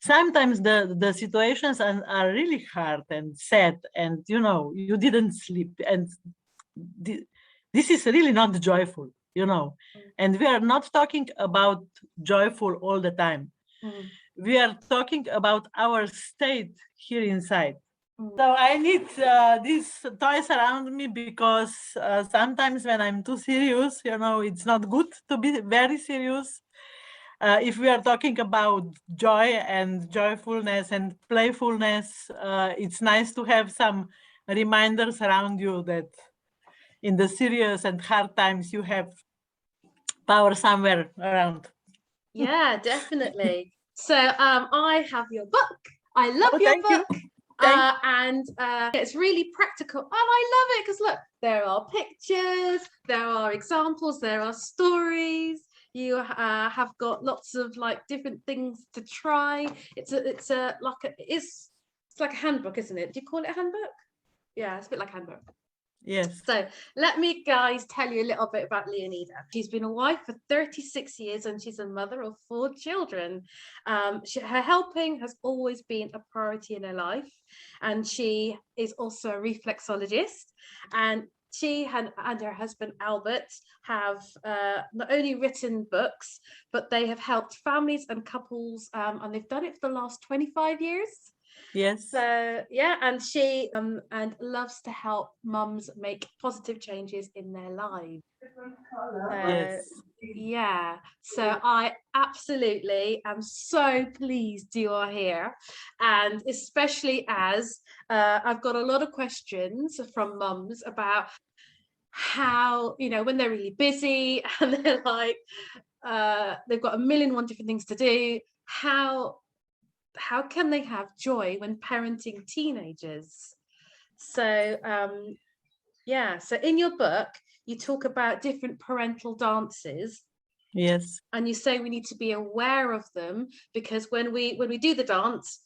sometimes the situations are really hard and sad, and you didn't sleep, and this is really not joyful, and we are not talking about joyful all the time. We are talking about our state here inside. So I need these toys around me, because sometimes when I'm too serious, it's not good to be very serious. If we are talking about joy and joyfulness and playfulness, it's nice to have some reminders around you that in the serious and hard times, you have power somewhere around. Yeah, definitely. So I have your book. I love your book. And it's really practical, and I love it because look, there are pictures, there are examples, there are stories. You have got lots of like different things to try. It's like a handbook, isn't it? Do you call it a handbook? Yeah, it's a bit like a handbook. Yes. So let me, guys, tell you a little bit about Leonida. She's been a wife for 36 years and she's a mother of 4 children. Her helping has always been a priority in her life, and she is also a reflexologist. And she and her husband Albert have not only written books, but they have helped families and couples, and they've done it for the last 25 years. Yes. So yeah, and she and loves to help mums make positive changes in their lives. Yes. Yeah, so I absolutely am so pleased you are here, and especially as I've got a lot of questions from mums about how, when they're really busy and they're like they've got a million one different things to do, how can they have joy when parenting teenagers? So so in your book you talk about different parental dances. Yes. And you say we need to be aware of them, because when we do the dance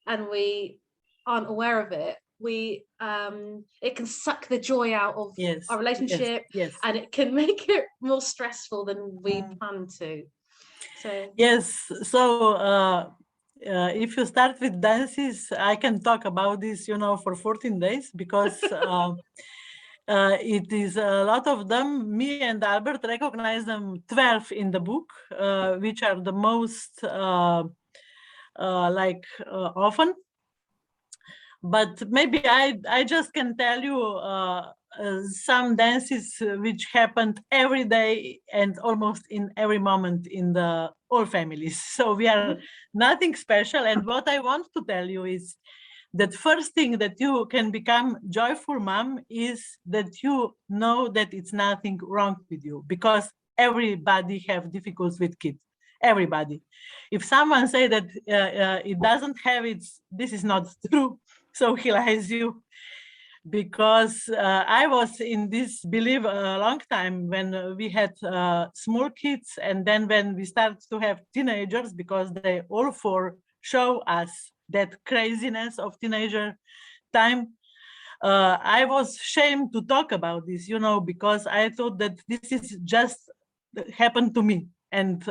and we aren't aware of it, it can suck the joy out of our relationship. Yes. And it can make it more stressful than we plan to. So yes, so if you start with dances, I can talk about this, for 14 days, because it is a lot of them. Me and Albert recognize them 12 in the book, which are the most often. But maybe I just can tell you some dances which happened every day and almost in every moment in the all families. So we are nothing special. And what I want to tell you is that first thing that you can become joyful mom is that you know that it's nothing wrong with you, because everybody have difficulties with kids. Everybody. If someone say that it doesn't have it, this is not true. So he lies you, because I was in this belief a long time when we had small kids, and then when we start to have teenagers, because they all 4 show us that craziness of teenager time. I was ashamed to talk about this, because I thought that this is just happened to me, and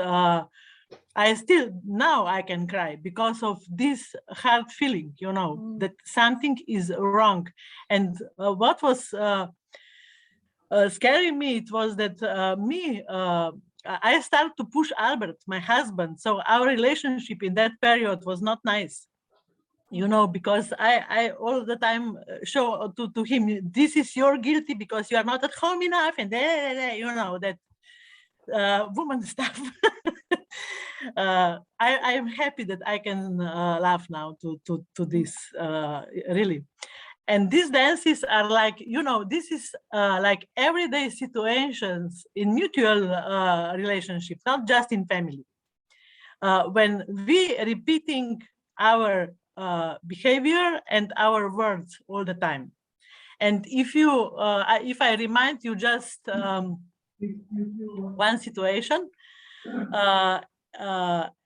I still now I can cry because of this hard feeling, that something is wrong. And what was scaring me, it was that I started to push Albert, my husband. So our relationship in that period was not nice, because I all the time show to him, this is your guilty because you are not at home enough, and that woman stuff. I am happy that I can laugh now to this, really. And these dances are like, this is like everyday situations in mutual relationships, not just in family. When we repeating our behavior and our words all the time. And if I remind you just one situation,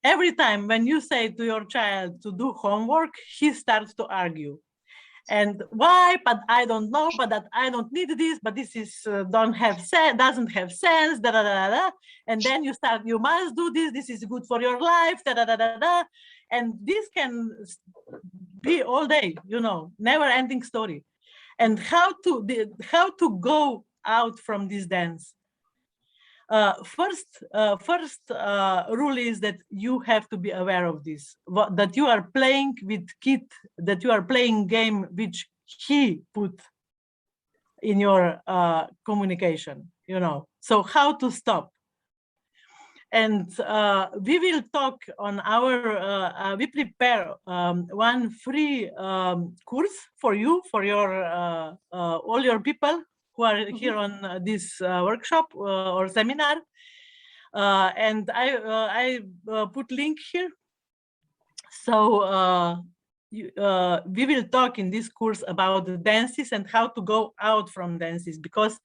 every time when you say to your child to do homework, he starts to argue. And why? But I don't know. But that I don't need this. But this is doesn't have sense. Da. And then you start. You must do this. This is good for your life. Da. And this can be all day, never ending story. And how to go out from this dance. First rule is that you have to be aware of this, that you are playing with kid, that you are playing game which he put in your communication, So how to stop? And we will talk on our, we prepare one free course for you, for your all your people who are here on this workshop or seminar. And I put link here. So we will talk in this course about the dances and how to go out from dances, because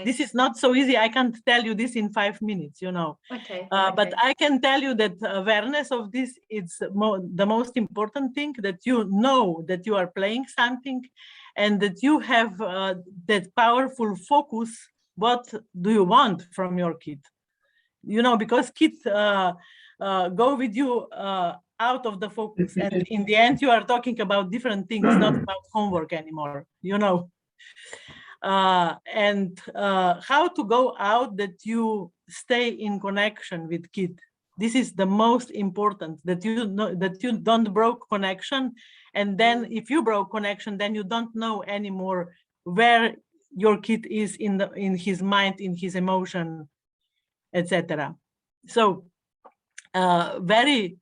this is not so easy. I can't tell you this in 5 minutes, Okay. But I can tell you that awareness of this is the most important thing, that you know that you are playing something and that you have that powerful focus. What do you want from your kid? Because kids go with you out of the focus. And in the end, you are talking about different things, not about homework anymore, and how to go out that you stay in connection with kid. This is the most important, that you know that you don't broke connection. And then if you broke connection, then you don't know anymore where your kid is in his mind, in his emotion, etc. So very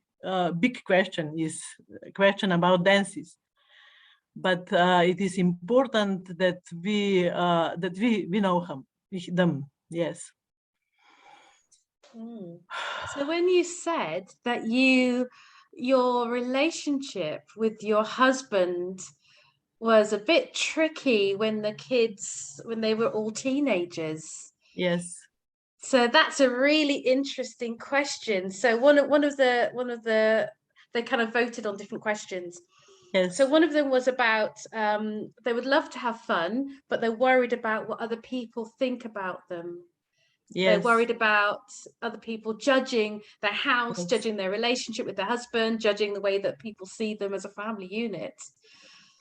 big question is a question about dances, but it is important that we know them. Yes. So when you said that your relationship with your husband was a bit tricky when they were all teenagers. Yes. So that's a really interesting question. So one of the they kind of voted on different questions. Yes. So one of them was about they would love to have fun, but they're worried about what other people think about them. Yes. They're worried about other people judging their house, Yes. judging their relationship with their husband, judging the way that people see them as a family unit.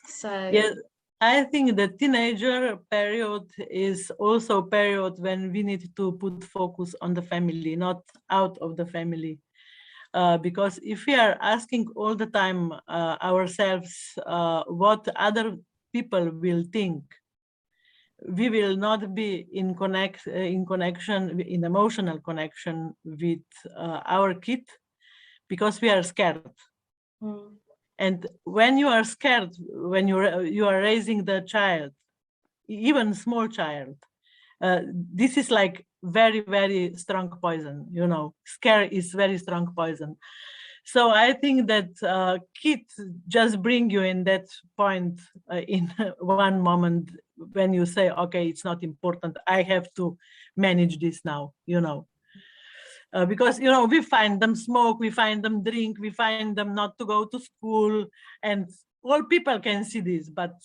So yeah, I think the teenager period is also a period when we need to put focus on the family, not out of the family. Because if we are asking all the time ourselves what other people will think, we will not be in connection, in emotional connection with our kid, because we are scared. And when you are scared, when you are raising the child, even small child, this is like very, very strong poison. Scare is very strong poison. So I think that kids just bring you in that point in one moment when you say, okay, it's not important, I have to manage this now, because we find them smoke, we find them drink, we find them not to go to school, and all people can see this. But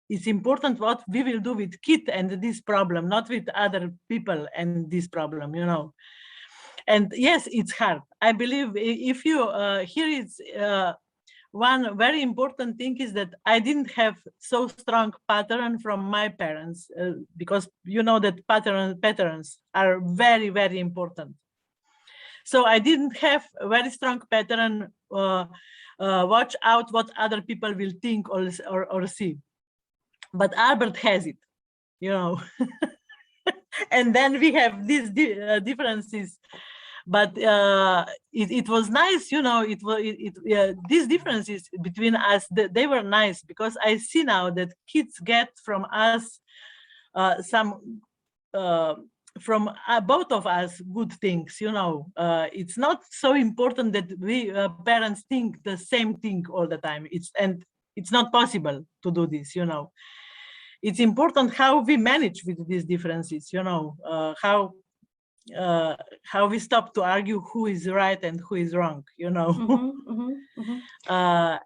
it's important what we will do with kid and this problem, not with other people and this problem, And yes, it's hard. I believe if you here is one very important thing is that I didn't have so strong pattern from my parents, because that patterns are very, very important. So I didn't have a very strong pattern, watch out what other people will think or see. But Albert has it, and then we have these differences. But it was nice, these differences between us, they were nice, because I see now that kids get from us some from both of us good things. It's not so important that we parents think the same thing all the time. It's not possible to do this. It's important how we manage with these differences. How we stop to argue who is right and who is wrong,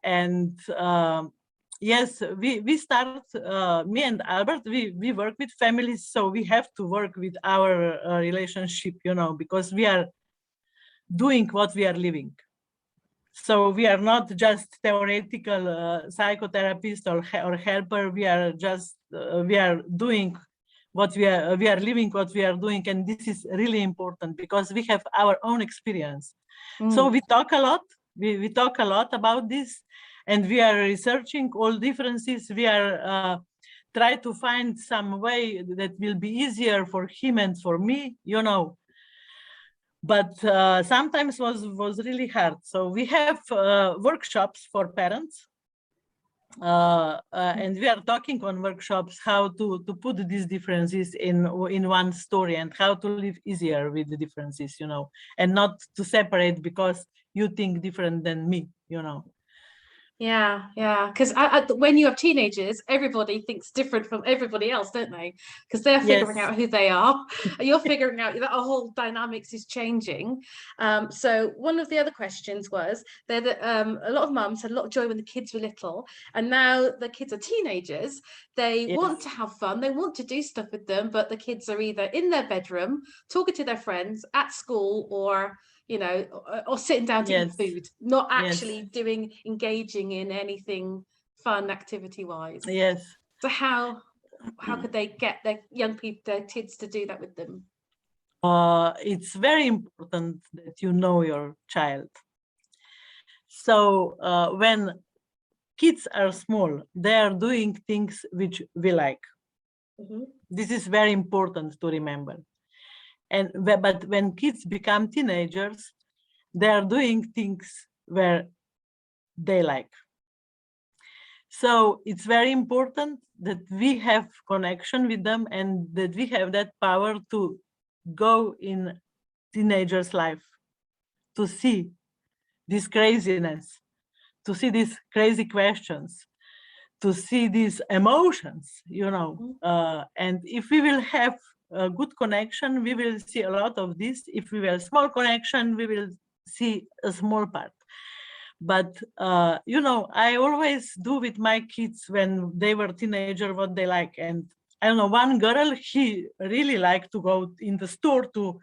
and yes, we start, me and Albert, we work with families, so we have to work with our relationship, because we are doing what we are living. So we are not just theoretical psychotherapist or helper. We are just we are doing what we are living what we are doing, and this is really important because we have our own experience. So we talk a lot. We talk a lot about this, and we are researching all differences. We are try to find some way that will be easier for him and for me, you know. But sometimes was really hard. So we have workshops for parents, and we are talking on workshops how to put these differences in one story and how to live easier with the differences, you know, and not to separate because you think different than me, you know. Yeah, yeah. Because when you have teenagers, everybody thinks different from everybody else, don't they? Because they're figuring Yes. out who they are. You're figuring out that our whole dynamics is changing. So one of the other questions was that a lot of mums had a lot of joy when the kids were little, and now the kids are teenagers. They want Yes. to have fun. They want to do stuff with them, but the kids are either in their bedroom talking to their friends at school, or you know, or sitting down to eat Yes. food, not Yes. actually engaging in anything fun activity wise. Yes. So how could they get their young people, their kids, to do that with them? It's very important that you know your child. So when kids are small, they are doing things which we like. This is very important to remember. And but when kids become teenagers, they are doing things where they like. So it's very important that we have connection with them and that we have that power to go in teenagers' life, to see this craziness, to see these crazy questions, to see these emotions, you know. And if we will have a good connection, we will see a lot of this. If we will small connection, we will see a small part. But you know, I always do with my kids when they were teenager what they like. And I don't know, one girl, he really liked to go in the store to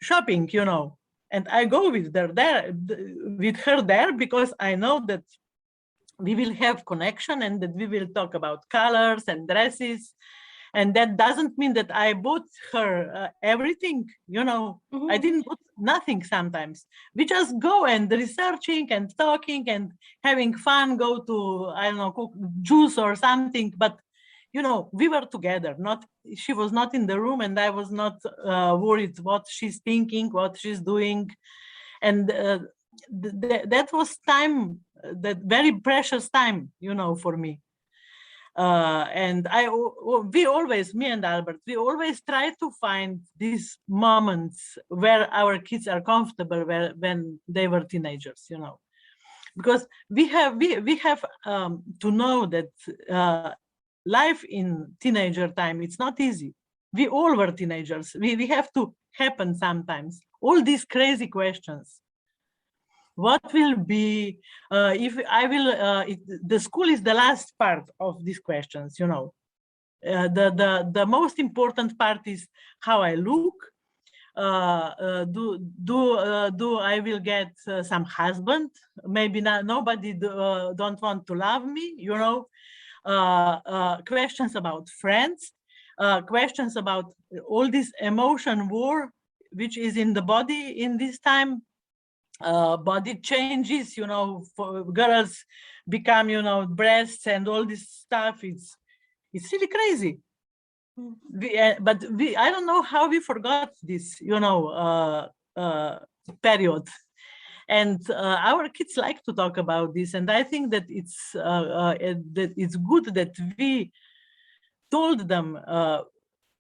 shopping, you know. And I go with her there because I know that we will have connection and that we will talk about colors and dresses. And that doesn't mean that I bought her everything, you know. I didn't put nothing sometimes. We just go and researching and talking and having fun, go to, I don't know, cook juice or something. But, you know, we were together. Not she was not in the room and I was not worried what she's thinking, what she's doing. And that was time, that very precious time, you know, for me. And we always, me and Albert, we always try to find these moments where our kids are comfortable when they were teenagers, you know, because we have to know that life in teenager time, it's not easy. We all were teenagers. We have to happen sometimes. All these crazy questions. What will be if I will the school is the last part of these questions, you know. The most important part is how I look. Do I will get some husband? Maybe not, nobody don't want to love me, you know. Questions about friends, questions about all this emotion war which is in the body in this time. Body changes, you know, for girls become, you know, breasts and all this stuff. It's really crazy. But I don't know how we forgot this, you know, period. And our kids like to talk about this, and I think that it's good that we told them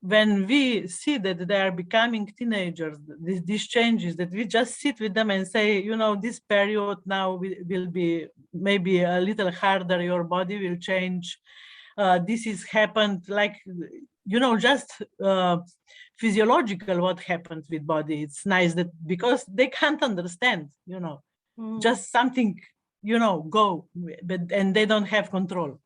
when we see that they are becoming teenagers, these changes, that we just sit with them and say, you know, this period now will be maybe a little harder, your body will change. This is happened, like, you know, just physiological what happens with body. It's nice that because they can't understand, you know, just something, you know, go, but and they don't have control.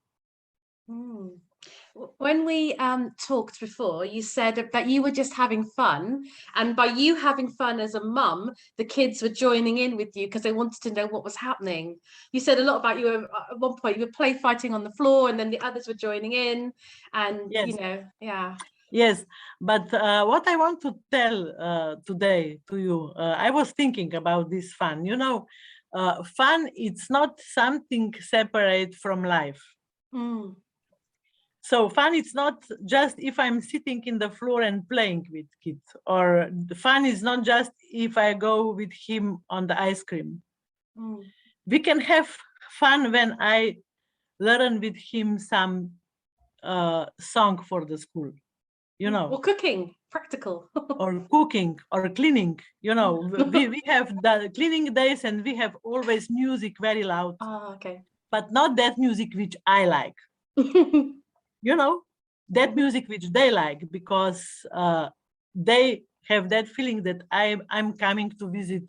When we talked before, you said that you were just having fun, and by you having fun as a mum, the kids were joining in with you because they wanted to know what was happening. You said a lot about you at one point, you were play fighting on the floor, and then the others were joining in, and Yes. you know, yeah. Yes, but what I want to tell today to you, I was thinking about this fun. You know, fun, it's not something separate from life. Mm. So fun, it's not just if I'm sitting in the floor and playing with kids, or the fun is not just if I go with him on the ice cream. Mm. We can have fun when I learn with him some song for the school, you know. Or cooking, practical. Or cooking or cleaning, you know. We have the cleaning days and we have always music very loud, Okay. but not that music which I like, you know, that music which they like, because they have that feeling that I'm coming to visit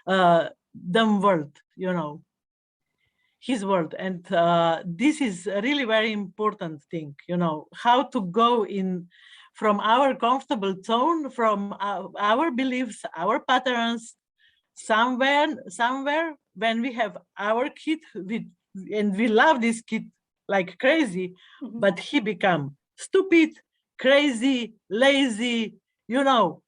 them world, you know, his world. And this is a really very important thing, you know, how to go in from our comfortable zone, from our beliefs, our patterns, somewhere when we have our kid, and we love this kid like crazy, but he become stupid, crazy, lazy, you know.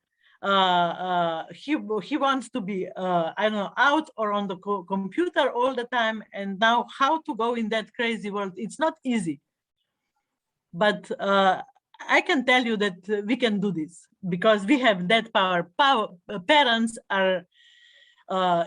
He wants to be I don't know, out or on the computer all the time, and now how to go in that crazy world, it's not easy. But I can tell you that we can do this because we have that power. Parents are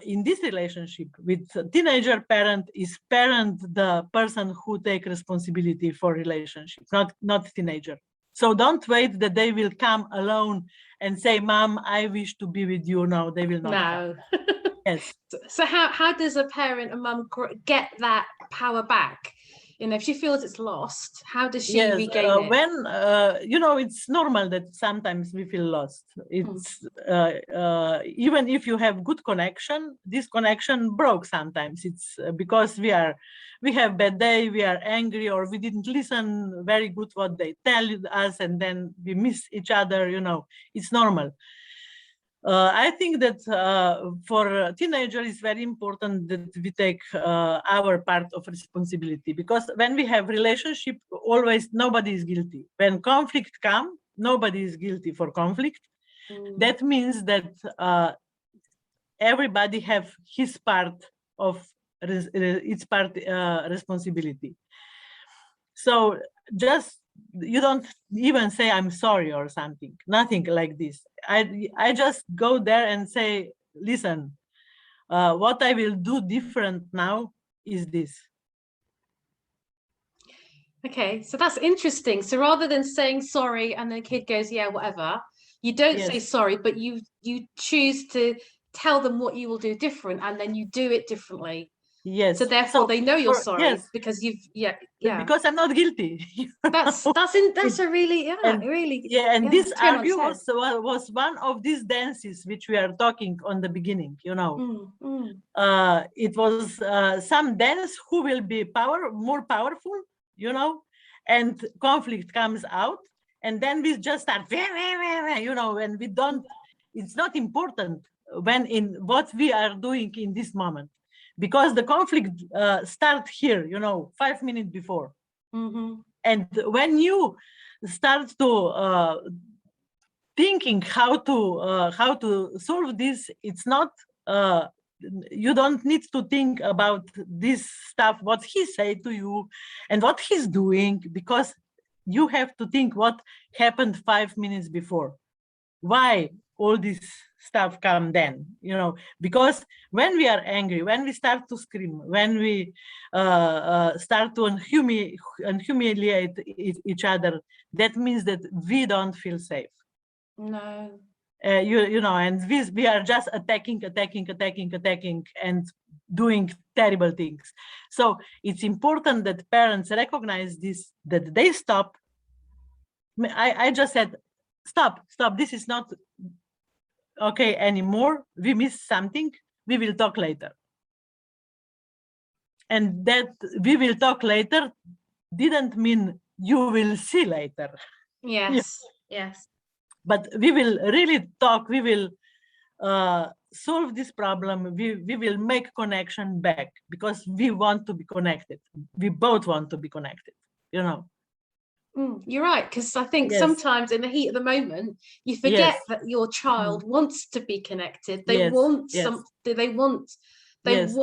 in this relationship with teenager parent, is parent the person who take responsibility for relationship, not teenager. So don't wait that they will come alone and say, Mom, I wish to be with you. No, they will not No. come. Yes. So how does a parent, a mum, get that power back? You know, if she feels it's lost, how does she Yes, regain it? when you know, it's normal that sometimes we feel lost. It's even if you have good connection, this connection broke sometimes. It's because we have bad day, we are angry, or we didn't listen very good what they tell us, and then we miss each other. You know, it's normal. I think that for a teenager, it's very important that we take our part of responsibility, because when we have relationship, always nobody is guilty. When conflict come, nobody is guilty for conflict. That means that everybody have his part of its part responsibility. So just, you don't even say I'm sorry or something, nothing like this. I just go there and say, listen, what I will do different now is this. Okay, so that's interesting. So rather than saying sorry and the kid goes, yeah, whatever, you don't say Yes. sorry, but you choose to tell them what you will do different, and then you do it differently. Yes. So therefore they know you're sorry Yes, because you've because I'm not guilty. You That's know? that's a really And really yeah, and this turn on its argue head. was one of these dances which we are talking on the beginning, you know. It was some dance who will be more powerful, you know, and conflict comes out, and then we just start, you know, and we don't, it's not important when in what we are doing in this moment, because the conflict start here, you know, 5 minutes before. And when you start to thinking how to solve this, it's not you don't need to think about this stuff, what he said to you and what he's doing, because you have to think what happened 5 minutes before, why all this stuff come then, you know. Because when we are angry, when we start to scream, when we start to humiliate each other, that means that we don't feel safe. No. You know, and we are just attacking, and doing terrible things. So it's important that parents recognize this, that they stop. I just said, stop, this is not okay anymore. We missed something. We will talk later. And that we will talk later didn't mean you will see later. Yes. Yes. But we will really talk. We will solve this problem. We will make connection back because we want to be connected. We both want to be connected, you know. You're right, because I think Yes. sometimes in the heat of the moment, you forget Yes. that your child wants to be connected. They Yes. want Yes. they want Yes.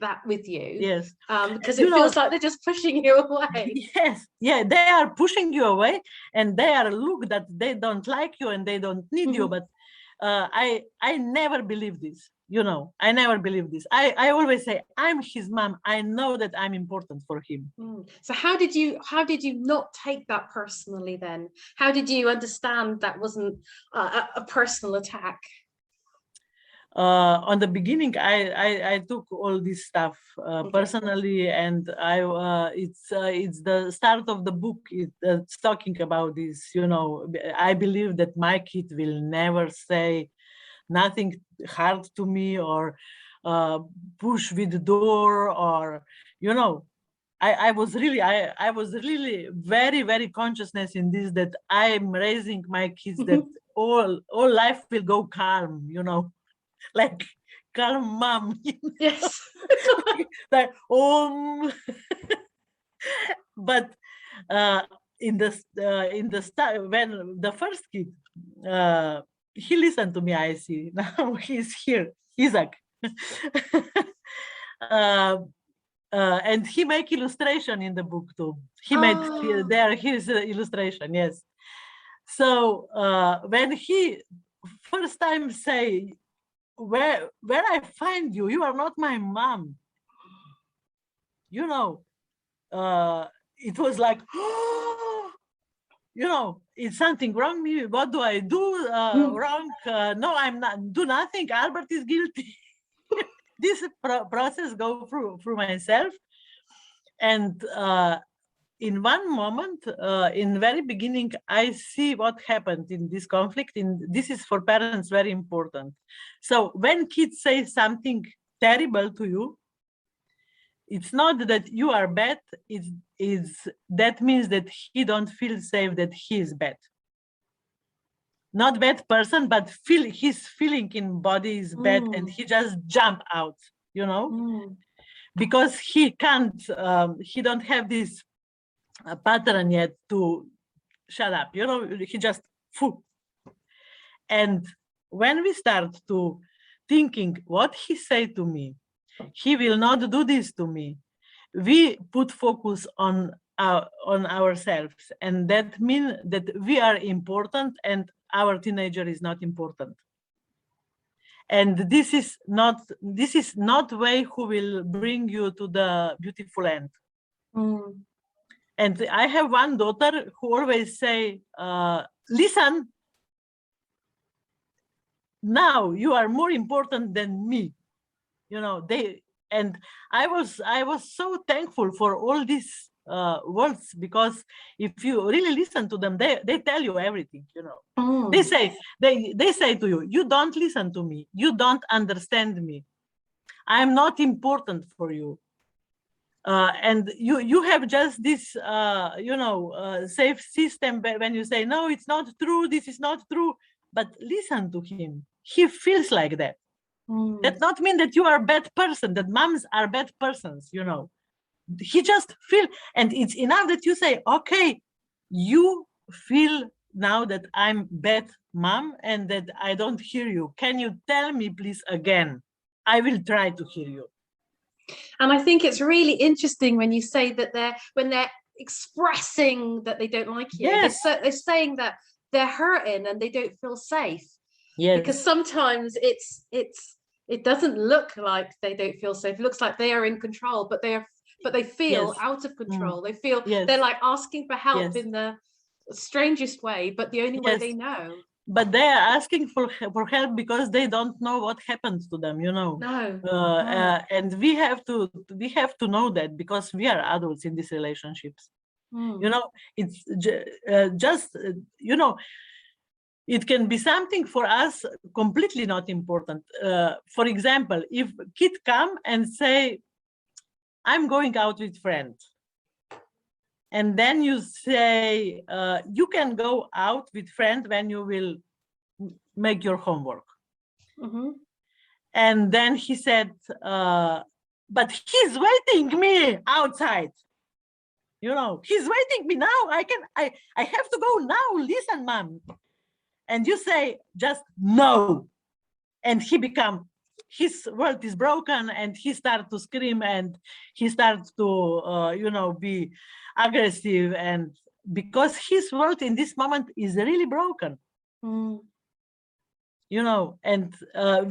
that with you. Yes. Because You it know, feels like they're just pushing you away. yes, yeah, they are pushing you away, and they are look that they don't like you and they don't need you. But I never believe this. You know, I never believe this. I always say I'm his mom. I know that I'm important for him. So how did you not take that personally then? How did you understand that wasn't a personal attack? On the beginning, I took all this stuff personally, and it's the start of the book. It's talking about this. You know, I believe that my kid will never say nothing hard to me or push with the door, or you know. I was really very, very consciousness in this, that I'm raising my kids that all life will go calm, you know. Like calm mom. Yes. Like but in the start, when the first kid he listened to me, I see now he's here, Isaac. And he make illustration in the book too. He made there his illustration, yes. So when he first time say, where I find you, you are not my mom, you know, it was like, you know, is something wrong me? What do I do wrong? No, I'm not, do nothing. Albert is guilty. This process go through myself. And in one moment, in very beginning, I see what happened in this conflict. This is for parents very important. So when kids say something terrible to you, it's not that you are bad. It's that means that he don't feel safe, that he is bad. Not bad person, but his feeling in body is bad, and he just jump out, you know, because he can't. He don't have this pattern yet to shut up, you know. He just foo. And when we start to thinking what he say to me, he will not do this to me, we put focus on ourselves, and that means that we are important and our teenager is not important. And this is not way who will bring you to the beautiful end. And I have one daughter who always say, listen, now you are more important than me, you know. And I was so thankful for all these words, because if you really listen to them, they tell you everything, you know. They say to you, you don't listen to me, you don't understand me, I'm not important for you. And you have just this safe system when you say, no, it's not true, this is not true. But listen to him, he feels like that. That not mean that you are a bad person, that moms are bad persons, you know. He just feel, and it's enough that you say, okay, you feel now that I'm bad mom and that I don't hear you. Can you tell me please again? I will try to hear you. And I think it's really interesting when you say that when they're expressing that they don't like you, yes. they're saying that they're hurting and they don't feel safe. Yes. Because sometimes it doesn't look like they don't feel safe. It looks like they are in control, but they feel out of control. They feel they're like asking for help in the strangest way, but the only way they know. But they are asking for help because they don't know what happened to them, you know. And we have to know that, because we are adults in these relationships. You know, it's just you know, it can be something for us completely not important. For example, if kid come and say, I'm going out with friends, and then you say you can go out with friend when you will make your homework. Mm-hmm. And then he said, but he's waiting me outside. You know, he's waiting me now. I have to go now. Listen, mom. And you say just no. And his world is broken, and he starts to scream, and he starts to, be aggressive. And because his world in this moment is really broken. Mm. And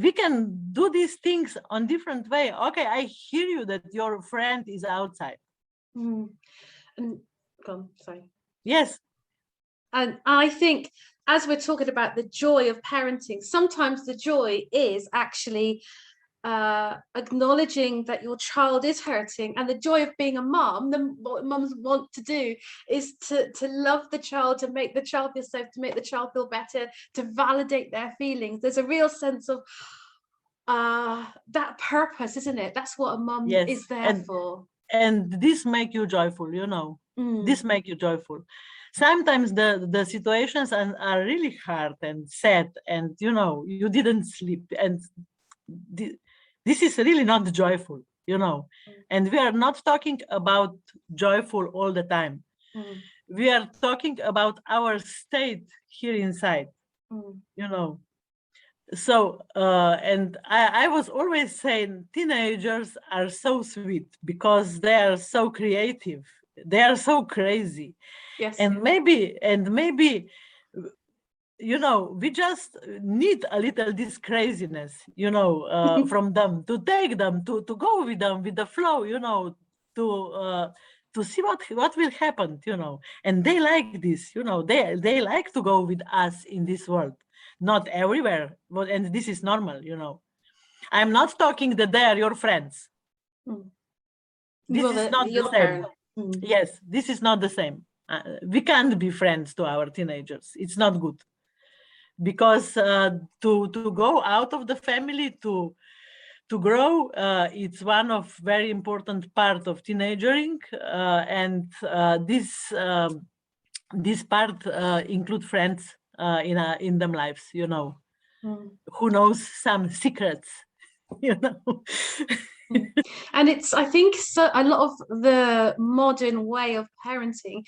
we can do these things on different way. Okay, I hear you that your friend is outside. Mm. And go on, sorry. Yes. And I think as we're talking about the joy of parenting, sometimes the joy is actually acknowledging that your child is hurting, and the joy of being a mom, what mums want to do is to love the child, to make the child feel safe, to make the child feel better, to validate their feelings. There's a real sense of that purpose, isn't it? That's what a mom is there for. And this make you joyful, this make you joyful. Sometimes the situations are really hard and sad, and you didn't sleep, and this is really not joyful, and we are not talking about joyful all the time. We are talking about our state here inside, So, and I was always saying teenagers are so sweet because they are so creative. They are so crazy. Yes. And maybe, we just need a little this craziness, from them, to take them, to go with them, with the flow, to see what will happen, and they like this, they like to go with us in this world, not everywhere, but and this is normal, I'm not talking that they are your friends. This is not the same. Yes, this is not the same. We can't be friends to our teenagers. It's not good, because to go out of the family to grow, it's one of very important part of teenagering, and this part include friends in them lives, who knows some secrets, And it's, I think, so a lot of the modern way of parenting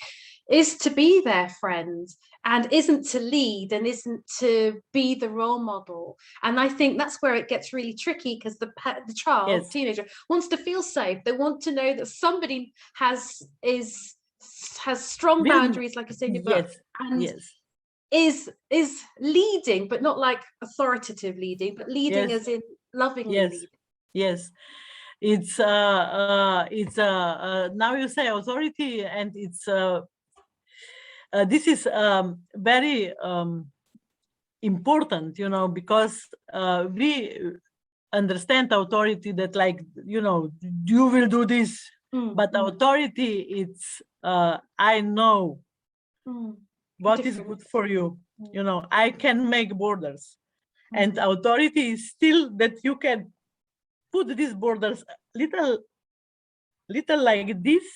is to be their friend, and isn't to lead, and isn't to be the role model. And I think that's where it gets really tricky, because the child, Yes. teenager, wants to feel safe. They want to know that somebody has strong boundaries, like you said, yes. and yes. is leading, but not like authoritative leading, but leading Yes. as in lovingly Yes. leading. Yes. It's now you say authority, and it's this is very important, because we understand authority that, like, you will do this, but authority, it's I know what is good for you. I can make borders, and authority is still that you can put these borders little like this,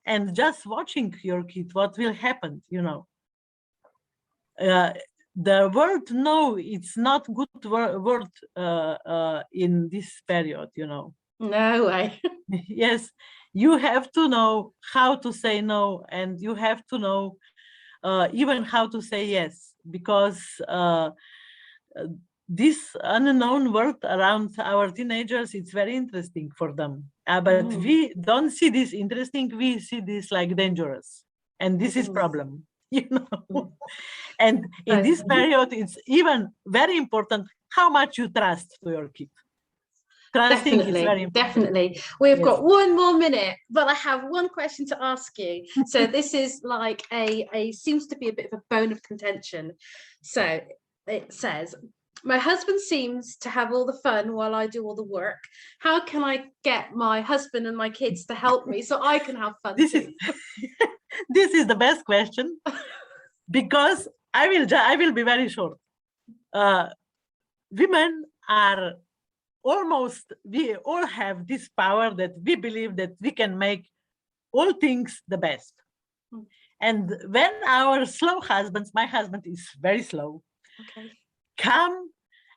and just watching your kid, what will happen, the word no, it's not good word in this period, No way. Yes, you have to know how to say no, and you have to know even how to say yes, because this unknown world around our teenagers, it's very interesting for them, but we don't see this interesting, we see this like dangerous, and this is problem. And in this period, it's even very important how much you trust to your kid. Trusting is very important. Definitely. We've got 1 more minute, but I have one question to ask you. So this is like a seems to be a bit of a bone of contention. So it says, my husband seems to have all the fun while I do all the work. How can I get my husband and my kids to help me so I can have fun too? This is the best question, because I will be very short. Women are we all have this power that we believe that we can make all things the best. Mm. And when our slow husbands, my husband is very slow, Okay. come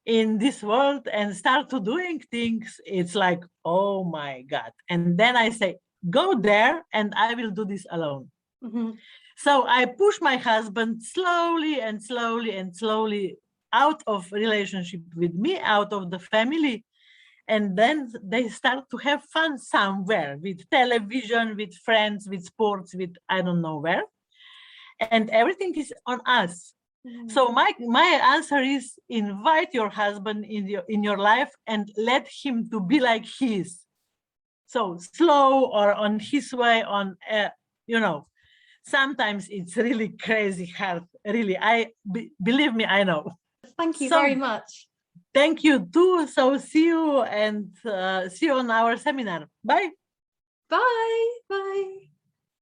in this world and start to doing things, it's like, oh my God. And then I say, go there and I will do this alone. Mhm. So I push my husband slowly and slowly and slowly out of relationship with me, out of the family. And then they start to have fun somewhere with television, with friends, with sports, with I don't know where. And everything is on us. Mm. So my answer is invite your husband in your life and let him to be like he is. So slow or on his way on, you know, sometimes it's really crazy hard. Really, believe me, I know. Thank you So very much. thank you too. So see you and see you on our seminar. Bye. Bye. Bye.